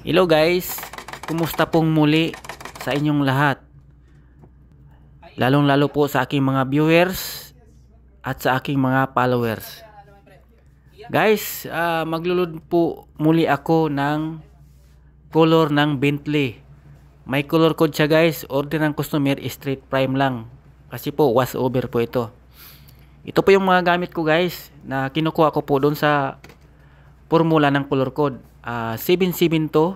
Hello guys, kumusta pong muli sa inyong lahat? Lalong-lalo po sa aking mga viewers at sa aking mga followers. Guys, maglulod po muli ako ng color ng Bentley. May color code siya guys, order ng customer straight prime lang. Kasi po was over po ito. Ito po yung mga gamit ko guys na kinukuha ko po doon sa formula ng color code. 772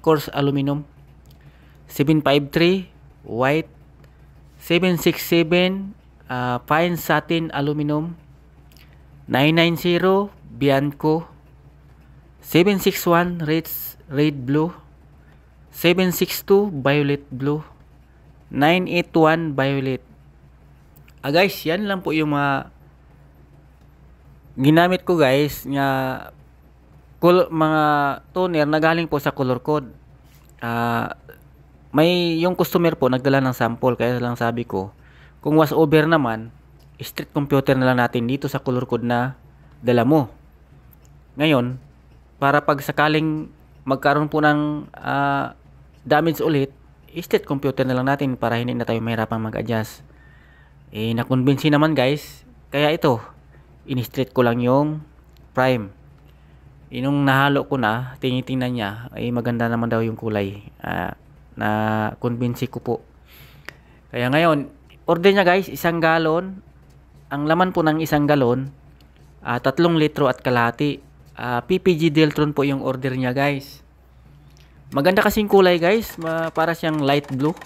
coarse aluminum, 753 white, 767 fine satin aluminum, 990 Bianco, 761 red blue, 762 violet blue, 981 violet. Guys, yan lang po yung mga ginamit ko guys nga mga toner na galing po sa color code. May yung customer po nagdala ng sample, kaya lang sabi ko kung was over naman, street computer na lang natin dito sa color code na dala mo. Ngayon, para pag sakaling magkaroon po ng damage ulit, street computer na lang natin para hindi na tayo mahirapang mag-adjust. Nakonbinsi naman guys, kaya ito in-street ko lang yung prime. Inong nahalo ko na, tingin-tingnan niya, ay maganda naman daw yung kulay. Na convince ko po. Kaya ngayon, order niya guys, 1 galon. Ang laman po ng 1 galon, 3 litro at kalahati. PPG Deltron po yung order niya guys. Maganda kasing kulay guys, para siyang light blue.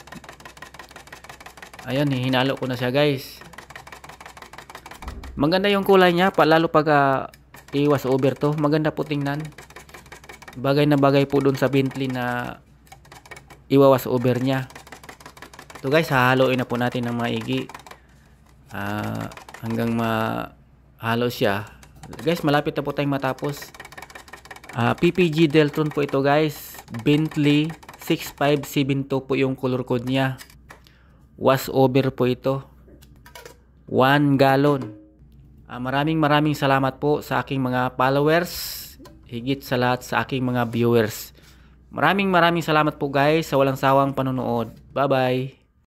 Ayun, hinalo ko na siya guys. Maganda yung kulay niya, lalo pag iwas over to, maganda po tingnan. Bagay na bagay po dun sa Bentley na iwawas over niya. Ito guys, hahaluin na po natin ng maigi hanggang mahalo siya. Guys, malapit na po tayong matapos. PPG Deltron po ito guys, Bentley 6572 po yung color code niya. Was over po ito, 1 galon. Maraming salamat po sa aking mga followers, higit sa lahat sa aking mga viewers. Maraming salamat po guys sa walang sawang panonood. Bye bye.